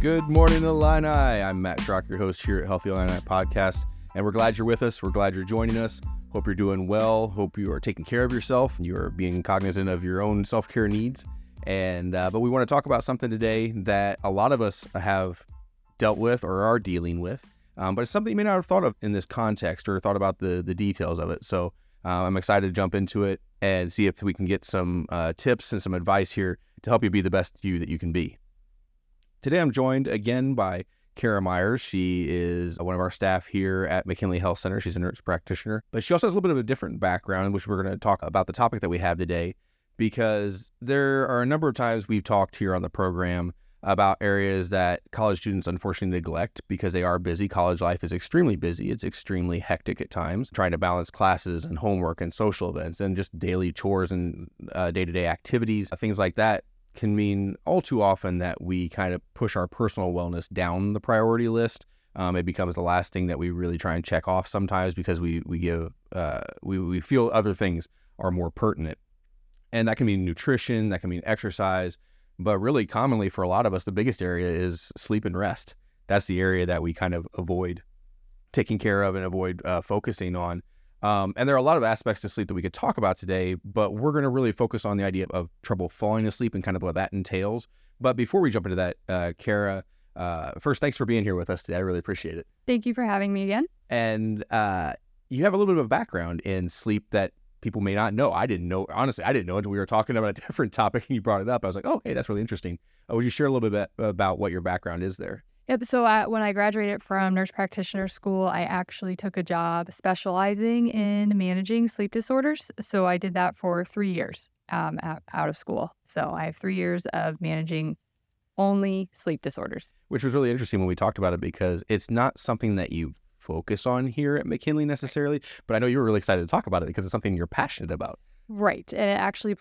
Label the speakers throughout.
Speaker 1: Good morning, Illini. I'm Matt Schrock, your host here at Healthy Illini Podcast, and we're glad you're with us. We're glad you're joining us. Hope you're doing well. Hope you are taking care of yourself. You are being cognizant of your own self-care needs. But we want to talk about something today that a lot of us have dealt with or are dealing with, but it's something you may not have thought of in this context or thought about the details of it. So I'm excited to jump into it and see if we can get some tips and some advice here to help you be the best you that you can be. Today, I'm joined again by Kara Myers. She is one of our staff here at McKinley Health Center. She's a nurse practitioner, but she also has a little bit of a different background, which we're going to talk about the topic that we have today, because there are a number of times we've talked here on the program about areas that college students unfortunately neglect because they are busy. College life is extremely busy. It's extremely hectic at times, trying to balance classes and homework and social events and just daily chores and day-to-day activities, things like that. Can mean all too often that we kind of push our personal wellness down the priority list. It becomes the last thing that we really try and check off sometimes because we feel other things are more pertinent. And that can mean nutrition, that can mean exercise, but really commonly for a lot of us, the biggest area is sleep and rest. That's the area that we kind of avoid taking care of and avoid focusing on. And there are a lot of aspects to sleep that we could talk about today, but we're going to really focus on the idea of trouble falling asleep and kind of what that entails. But before we jump into that, Kara, first, thanks for being here with us today. I really appreciate it.
Speaker 2: Thank you for having me again.
Speaker 1: And you have a little bit of a background in sleep that people may not know. I didn't know. Honestly, I didn't know until we were talking about a different topic and you brought it up. I was like, oh, hey, that's really interesting. Would you share a little bit about what your background is there?
Speaker 2: Yep. So when I graduated from nurse practitioner school, I actually took a job specializing in managing sleep disorders. So I did that for 3 years out of school. So I have 3 years of managing only sleep disorders.
Speaker 1: Which was really interesting when we talked about it because it's not something that you focus on here at McKinley necessarily, but I know you were really excited to talk about it because it's something you're passionate about.
Speaker 2: Right. And it actually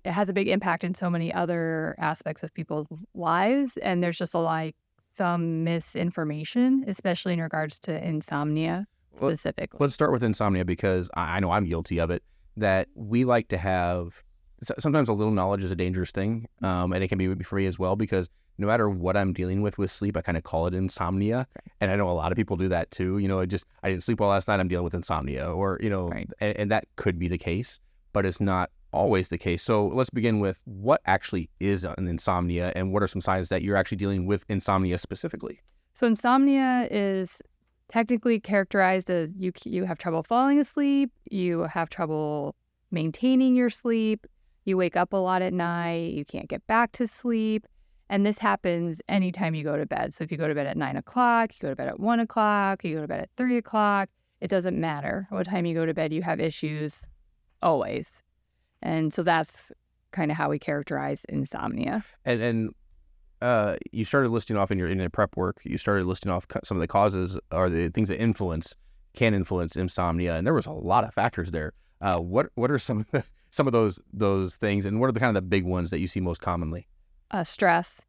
Speaker 2: has a big impact in so many other aspects of people's lives. And there's just some misinformation, especially in regards to insomnia specifically.
Speaker 1: Let's start with insomnia because I know I'm guilty of it, that we like to have, sometimes a little knowledge is a dangerous thing. And it can be for me as well, because no matter what I'm dealing with sleep, I kind of call it insomnia. Right. And I know a lot of people do that too. I didn't sleep well last night, I'm dealing with insomnia, or, right. and that could be the case, but it's not always the case. So let's begin with what actually is an insomnia and what are some signs that you're actually dealing with insomnia specifically?
Speaker 2: So insomnia is technically characterized as you have trouble falling asleep, you have trouble maintaining your sleep, you wake up a lot at night, you can't get back to sleep. And this happens anytime you go to bed. So if you go to bed at 9 o'clock, you go to bed at 1 o'clock, you go to bed at 3 o'clock, it doesn't matter. What time you go to bed, you have issues always. And so that's kind of how we characterize insomnia.
Speaker 1: And you started listing off in your prep work, you started listing off some of the causes or the things that can influence insomnia. And there was a lot of factors there. What are some of those things, and what are the kind of the big ones that you see most commonly?
Speaker 2: Stress,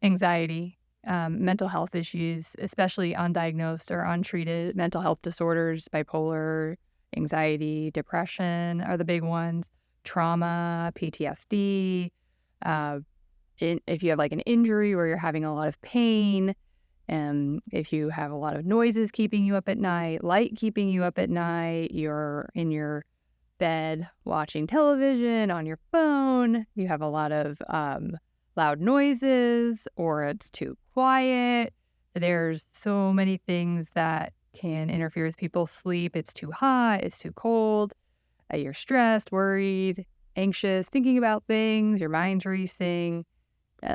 Speaker 2: anxiety, mental health issues, especially undiagnosed or untreated mental health disorders, bipolar, anxiety, depression are the big ones, trauma, PTSD, if you have an injury where you're having a lot of pain, if you have a lot of noises keeping you up at night, light keeping you up at night, you're in your bed watching television on your phone, you have a lot of loud noises, or it's too quiet. There's so many things that can interfere with people's sleep. It's too hot, it's too cold, you're stressed, worried, anxious, thinking about things, your mind's racing,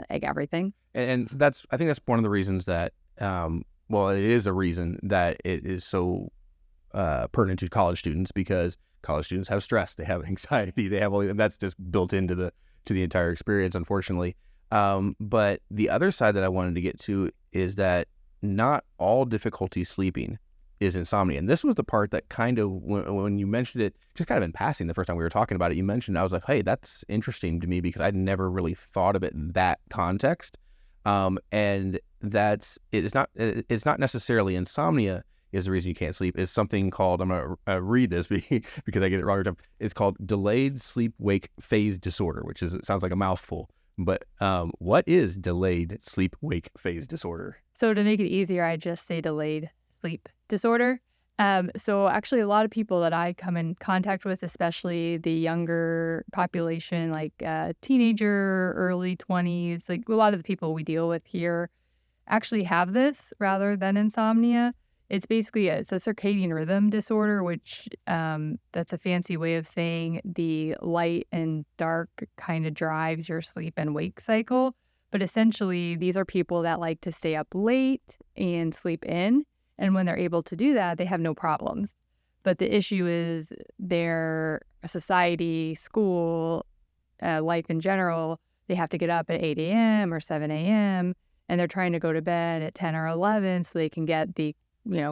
Speaker 2: everything.
Speaker 1: And I think that's one of the reasons that, it is a reason that it is so pertinent to college students, because college students have stress, they have anxiety, they have and that's just built into the entire experience, unfortunately. But the other side that I wanted to get to is that not all difficulty sleeping is insomnia. And this was the part that kind of, when you mentioned it, just kind of in passing the first time we were talking about it, you mentioned, I was like, hey, that's interesting to me because I'd never really thought of it in that context. And it's not necessarily insomnia. is the reason you can't sleep, is something called, I'm going to read this because I get it wrong every time. It's called delayed sleep-wake phase disorder, which is, it sounds like a mouthful. But what is delayed sleep-wake phase disorder?
Speaker 2: So to make it easier, I just say delayed sleep disorder. So actually a lot of people that I come in contact with, especially the younger population, like teenager, early 20s, like a lot of the people we deal with here actually have this rather than insomnia. It's basically it's a circadian rhythm disorder, which that's a fancy way of saying the light and dark kind of drives your sleep and wake cycle. But essentially, these are people that like to stay up late and sleep in. And when they're able to do that, they have no problems. But the issue is their society, school, life in general, they have to get up at 8 a.m. or 7 a.m. and they're trying to go to bed at 10 or 11 so they can get the,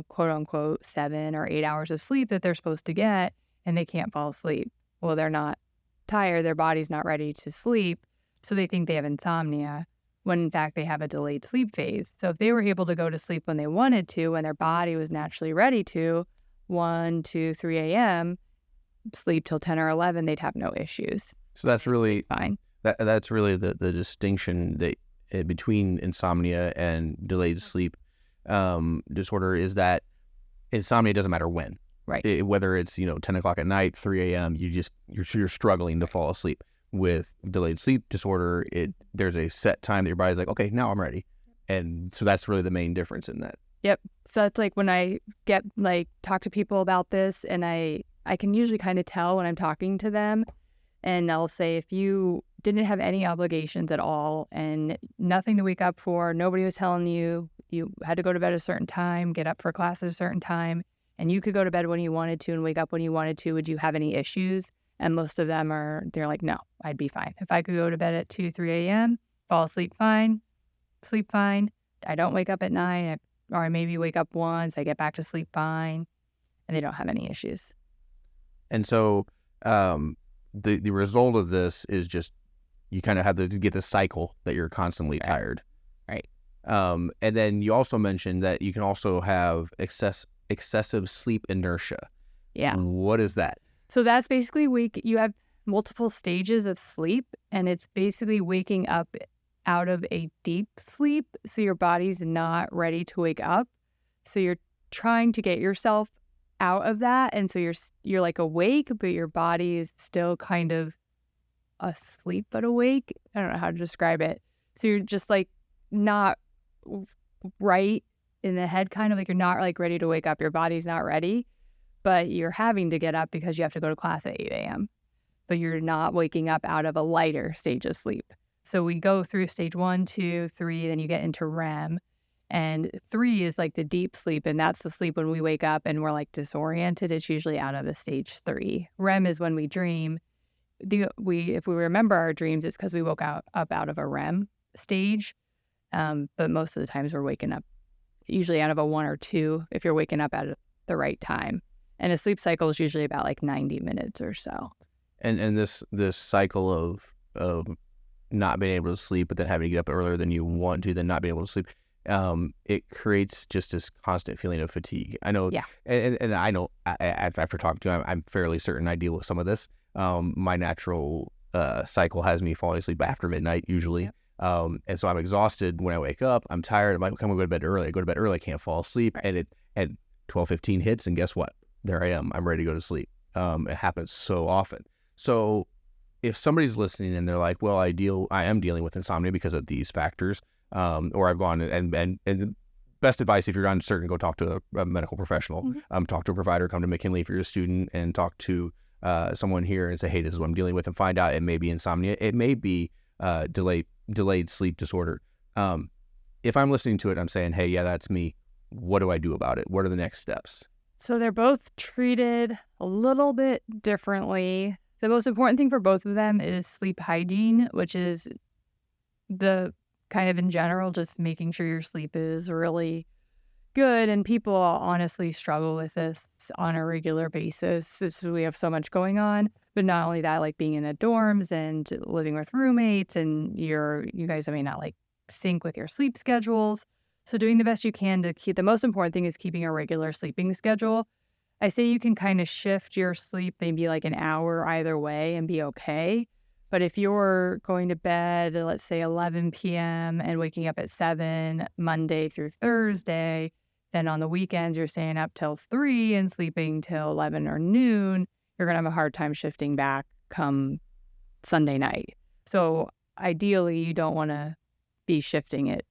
Speaker 2: quote unquote, 7 or 8 hours of sleep that they're supposed to get, and they can't fall asleep. Well, they're not tired. Their body's not ready to sleep. So they think they have insomnia, when in fact they have a delayed sleep phase. So if they were able to go to sleep when they wanted to, when their body was naturally ready to, 1, 2, 3 a.m., sleep till 10 or 11, they'd have no issues.
Speaker 1: So that's really
Speaker 2: fine.
Speaker 1: That's really the distinction that between insomnia and delayed sleep disorder, is that insomnia doesn't matter when,
Speaker 2: right?
Speaker 1: Whether it's 10 o'clock at night, 3 a.m., you're struggling to fall asleep. With delayed sleep disorder, there's a set time that your body's like, okay, now I'm ready. And so that's really the main difference in that.
Speaker 2: Yep. So it's like when I get talk to people about this, and I can usually kind of tell when I'm talking to them, and I'll say, if you didn't have any obligations at all and nothing to wake up for, nobody was telling you had to go to bed at a certain time, get up for class at a certain time, and you could go to bed when you wanted to and wake up when you wanted to, would you have any issues? And most of them they're like, no, I'd be fine. If I could go to bed at 2, 3 a.m., fall asleep fine, sleep fine. I don't wake up at 9, or I maybe wake up once, I get back to sleep fine, and they don't have any issues.
Speaker 1: And so the result of this is just you kind of have to get this cycle that you're constantly tired.
Speaker 2: Right.
Speaker 1: And then you also mentioned that you can also have excessive sleep inertia.
Speaker 2: Yeah.
Speaker 1: What is that?
Speaker 2: So that's basically you have multiple stages of sleep, and it's basically waking up out of a deep sleep. So your body's not ready to wake up. So you're trying to get yourself out of that. And so you're like awake, but your body is still kind of asleep but awake. I don't know how to describe it. So you're just like not right in the head, kind of like you're not like ready to wake up. Your body's not ready. But you're having to get up because you have to go to class at 8 a.m. But you're not waking up out of a lighter stage of sleep. So we go through stage 1, 2, 3, then you get into REM. And 3 is like the deep sleep, and that's the sleep when we wake up and we're like disoriented. It's usually out of the stage 3. REM is when we dream. If we remember our dreams, it's because we woke up out of a REM stage. But most of the times we're waking up usually out of a 1 or 2 if you're waking up at the right time. And a sleep cycle is usually about like 90 minutes or so.
Speaker 1: And this cycle of not being able to sleep, but then having to get up earlier than you want to, then not being able to sleep, it creates just this constant feeling of fatigue. I know,
Speaker 2: yeah.
Speaker 1: And I know after talking to you, I'm fairly certain I deal with some of this. My natural cycle has me falling asleep after midnight usually. Yeah. And so I'm exhausted when I wake up. I'm tired. I'm like, okay, I'm gonna go to bed early. I go to bed early. I can't fall asleep. Right. And it at 12:15 hits, and guess what? There I am. I'm ready to go to sleep. It happens so often. So if somebody's listening and they're like, well, I am dealing with insomnia because of these factors, or I've gone and the best advice, if you're uncertain, go talk to a medical professional. Mm-hmm. Talk to a provider, come to McKinley if you're a student, and talk to someone here and say, hey, this is what I'm dealing with, and find out it may be insomnia. It may be delayed sleep disorder. If I'm listening to it, I'm saying, hey, yeah, that's me. What do I do about it? What are the next steps?
Speaker 2: So they're both treated a little bit differently. The most important thing for both of them is sleep hygiene, which is the kind of in general, just making sure your sleep is really good. And people honestly struggle with this on a regular basis. We have so much going on. But not only that, like being in the dorms and living with roommates, and you guys may not like sync with your sleep schedules. So doing the best you can to keep, the most important thing is keeping a regular sleeping schedule. I say you can kind of shift your sleep maybe like an hour either way and be okay. But if you're going to bed, let's say 11 p.m. and waking up at 7 Monday through Thursday, then on the weekends you're staying up till 3 and sleeping till 11 or noon, you're going to have a hard time shifting back come Sunday night. So ideally, you don't want to be shifting it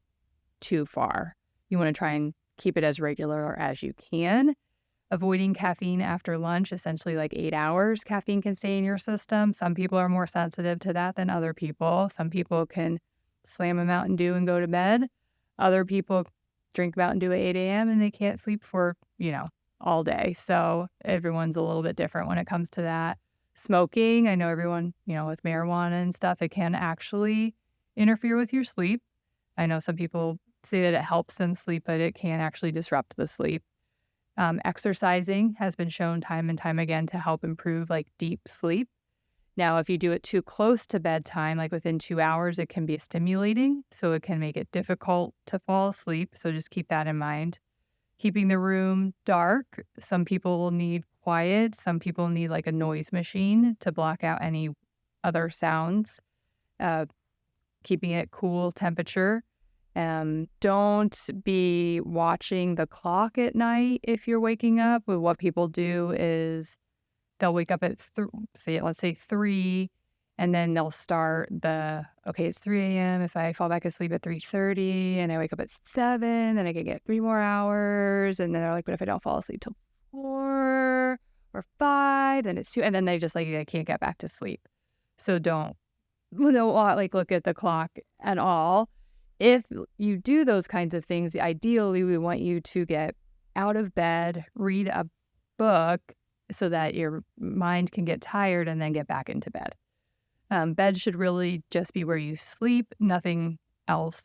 Speaker 2: too far. You want to try and keep it as regular as you can. Avoiding caffeine after lunch, essentially like 8 hours, caffeine can stay in your system. Some people are more sensitive to that than other people. Some people can slam a Mountain Dew and go to bed. Other people drink Mountain Dew at 8 a.m. and they can't sleep for, all day. So everyone's a little bit different when it comes to that. Smoking, I know everyone, with marijuana and stuff, it can actually interfere with your sleep. I know some people say that it helps them sleep, but it can actually disrupt the sleep. Exercising has been shown time and time again to help improve like deep sleep. Now, if you do it too close to bedtime, like within 2 hours, it can be stimulating. So it can make it difficult to fall asleep. So just keep that in mind. Keeping the room dark. Some people will need quiet. Some people need like a noise machine to block out any other sounds. Keeping it cool temperature. Don't be watching the clock at night if you're waking up. But what people do is they'll wake up at, let's say 3, and then they'll start it's 3 a.m. If I fall back asleep at 3:30 and I wake up at 7, then I can get 3 more hours. And then they're like, but if I don't fall asleep till 4 or 5, then it's 2. And then they just they can't get back to sleep. So don't look at the clock at all. If you do those kinds of things, ideally, we want you to get out of bed, read a book so that your mind can get tired and then get back into bed. Bed should really just be where you sleep. Nothing else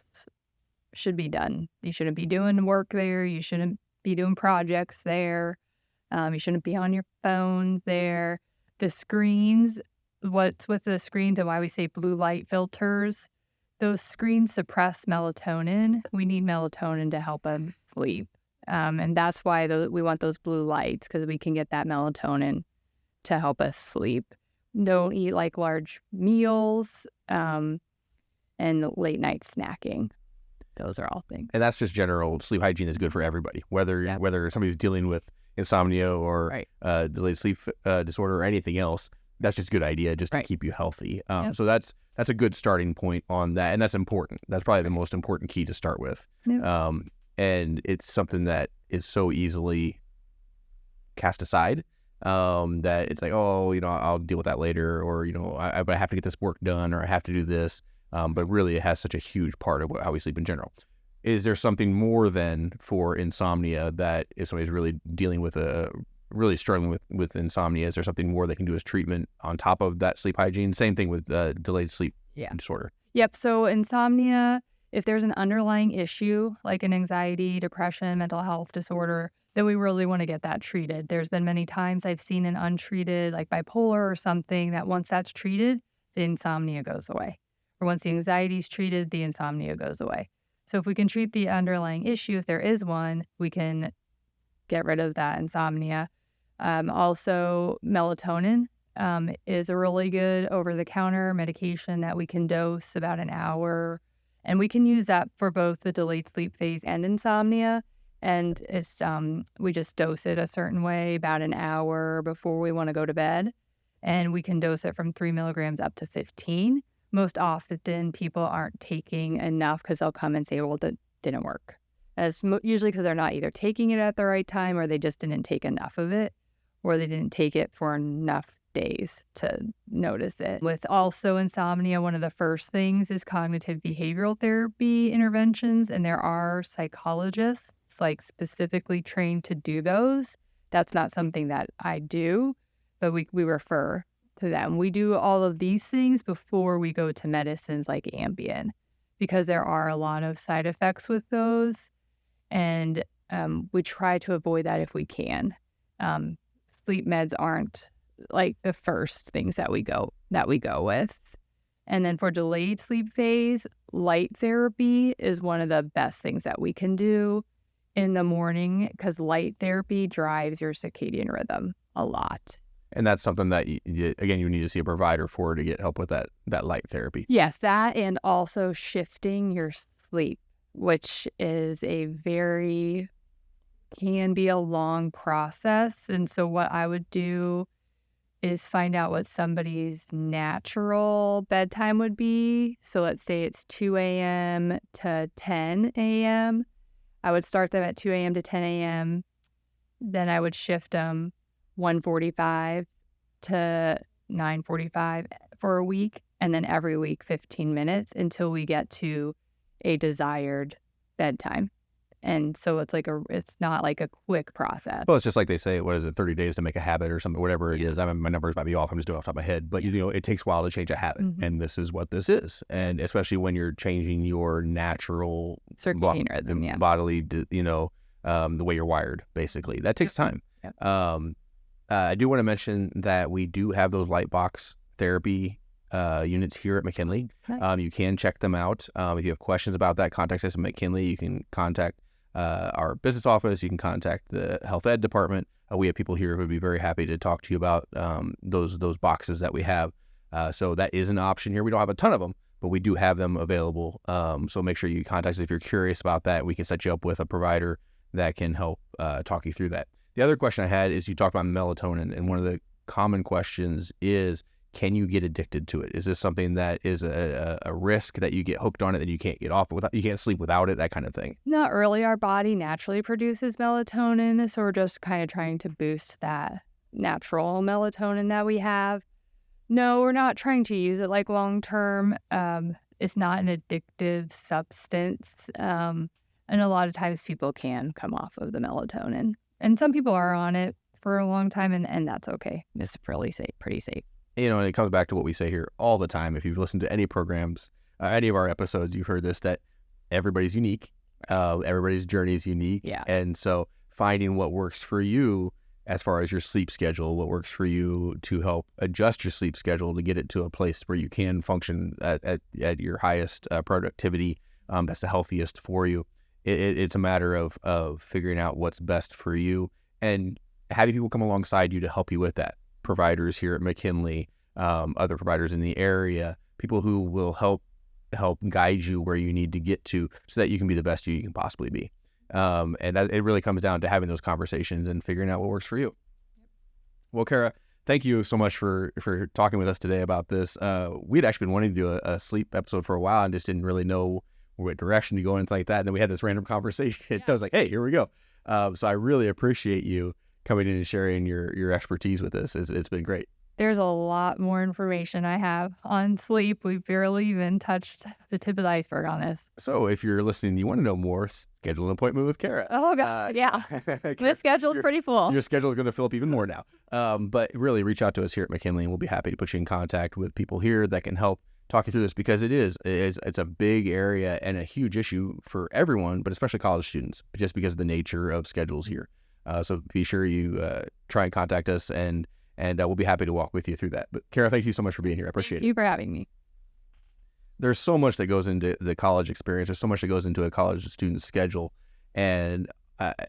Speaker 2: should be done. You shouldn't be doing work there. You shouldn't be doing projects there. You shouldn't be on your phone there. The screens, what's with the screens and why we say blue light filters, those screens suppress melatonin. We need melatonin to help us sleep. And that's why we want those blue lights, because we can get that melatonin to help us sleep. Don't eat large meals and late night snacking. Those are all things.
Speaker 1: And that's just general sleep hygiene is good for everybody, whether somebody's dealing with insomnia or delayed sleep disorder or anything else. That's just a good idea just to keep you healthy. So that's a good starting point on that. And that's important. That's probably the most important key to start with. Yep. And it's something that is so easily cast aside that it's I'll deal with that later, or, I have to get this work done, or I have to do this. But really it has such a huge part of how we sleep in general. Is there something more than for insomnia that if somebody's really dealing with really struggling with insomnia, is there something more they can do as treatment on top of that sleep hygiene? Same thing with delayed sleep disorder.
Speaker 2: Yep. So insomnia, if there's an underlying issue like an anxiety, depression, mental health disorder, then we really want to get that treated. There's been many times I've seen an untreated like bipolar or something that once that's treated, the insomnia goes away. Or once the anxiety is treated, the insomnia goes away. So if we can treat the underlying issue, if there is one, we can get rid of that insomnia. Also, melatonin is a really good over-the-counter medication that we can dose about an hour. And we can use that for both the delayed sleep phase and insomnia. And it's we just dose it a certain way about an hour before we want to go to bed. And we can dose it from 3 milligrams up to 15. Most often, people aren't taking enough because they'll come and say, well, that didn't work. As usually because they're not either taking it at the right time, or they just didn't take enough of it, or they didn't take it for enough days to notice it. With also insomnia, one of the first things is cognitive behavioral therapy interventions, and there are psychologists specifically trained to do those. That's not something that I do, but we refer to them. We do all of these things before we go to medicines like Ambien, because there are a lot of side effects with those, and we try to avoid that if we can. Sleep meds aren't the first things that we go with. And then for delayed sleep phase, light therapy is one of the best things that we can do in the morning, because light therapy drives your circadian rhythm a lot.
Speaker 1: And that's something that, you need to see a provider for to get help with that light therapy.
Speaker 2: Yes, that, and also shifting your sleep, which is can be a long process. And so what I would do is find out what somebody's natural bedtime would be. So let's say it's 2 a.m. to 10 a.m. I would start them at 2 a.m. to 10 a.m. Then I would shift them 1:45 to 9:45 for a week, and then every week 15 minutes until we get to a desired bedtime. And so it's not like a quick process.
Speaker 1: Well, it's just like they say, 30 days to make a habit or something, whatever it is. I mean, my numbers might be off. I'm just doing it off the top of my head. But, it takes a while to change a habit.
Speaker 2: Mm-hmm.
Speaker 1: And this is what this is. And especially when you're changing your natural
Speaker 2: circadian rhythm,
Speaker 1: bodily, the way you're wired, basically. That takes time.
Speaker 2: Yep.
Speaker 1: I do want to mention that we do have those light box therapy units here at McKinley.
Speaker 2: Nice.
Speaker 1: You can check them out. If you have questions about that, contact us at McKinley. You can contact our business office. You can contact the health ed department. We have people here who would be very happy to talk to you about those boxes that we have. So that is an option here. We don't have a ton of them, but we do have them available. So make sure you contact us if you're curious about that. We can set you up with a provider that can help talk you through that. The other question I had is, you talked about melatonin, and one of the common questions is, can you get addicted to it? Is this something that is a risk that you get hooked on it, that you can't get off without, you can't sleep without it, that kind of thing?
Speaker 2: Not really. Our body naturally produces melatonin, so we're just kind of trying to boost that natural melatonin that we have. No, we're not trying to use it like long term. It's not an addictive substance, and a lot of times people can come off of the melatonin, and some people are on it for a long time, and that's okay. It's pretty safe.
Speaker 1: And it comes back to what we say here all the time. If you've listened to any programs, any of our episodes, you've heard this, that everybody's unique. Everybody's journey is unique.
Speaker 2: Yeah.
Speaker 1: And so finding what works for you as far as your sleep schedule, what works for you to help adjust your sleep schedule to get it to a place where you can function at your highest productivity, that's the healthiest for you. It's a matter of figuring out what's best for you and having people come alongside you to help you with that. Providers here at McKinley, other providers in the area, people who will help guide you where you need to get to so that you can be the best you can possibly be. And that it really comes down to having those conversations and figuring out what works for you. Well, Kara, thank you so much for talking with us today about this. We'd actually been wanting to do a sleep episode for a while and just didn't really know what direction to go and things like that. And then we had this random conversation. Yeah. I was like, hey, here we go. So I really appreciate you coming in and sharing your expertise with us. It's been great.
Speaker 2: There's a lot more information I have on sleep. We barely even touched the tip of the iceberg on this.
Speaker 1: So if you're listening and you want to know more, schedule an appointment with Kara.
Speaker 2: Oh, God. Yeah. This schedule's pretty full.
Speaker 1: Your schedule is going to fill up even more now. But really reach out to us here at McKinley, and we'll be happy to put you in contact with people here that can help talk you through this, because it's a big area and a huge issue for everyone, but especially college students, just because of the nature of schedules here. So be sure you try and contact us, and we'll be happy to walk with you through that. But Kara, thank you so much for being here. I appreciate it.
Speaker 2: Thank you for having me.
Speaker 1: There's so much that goes into the college experience. There's so much that goes into a college student's schedule, and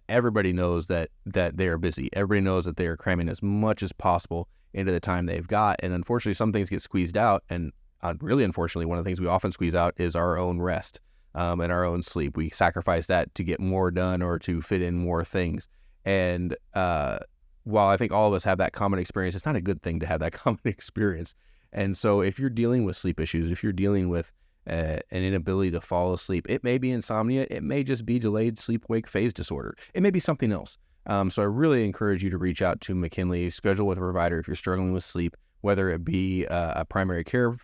Speaker 1: everybody knows that they are busy. Everybody knows that they are cramming as much as possible into the time they've got, and unfortunately, some things get squeezed out. And really, unfortunately, one of the things we often squeeze out is our own rest and our own sleep. We sacrifice that to get more done or to fit in more things. And while I think all of us have that common experience, it's not a good thing to have that common experience. And so if you're dealing with sleep issues, if you're dealing with an inability to fall asleep, it may be insomnia. It may just be delayed sleep-wake phase disorder. It may be something else. So I really encourage you to reach out to McKinley, schedule with a provider if you're struggling with sleep, whether it be a primary care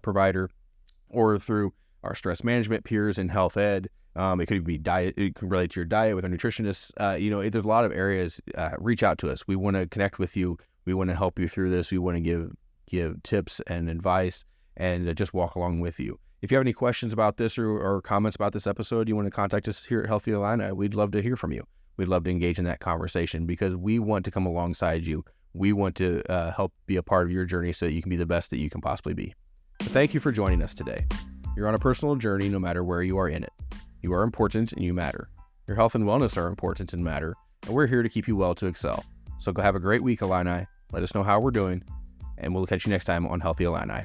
Speaker 1: provider or through our stress management peers in health ed. It could be diet. It can relate to your diet with a nutritionist. There's a lot of areas. Reach out to us. We want to connect with you. We want to help you through this. We want to give tips and advice and just walk along with you. If you have any questions about this or comments about this episode, you want to contact us here at Healthy Illini. We'd love to hear from you. We'd love to engage in that conversation because we want to come alongside you. We want to help be a part of your journey so that you can be the best that you can possibly be. So thank you for joining us today. You're on a personal journey no matter where you are in it. You are important and you matter. Your health and wellness are important and matter, and we're here to keep you well to excel. So go have a great week, Illini. Let us know how we're doing, and we'll catch you next time on Healthy Illini.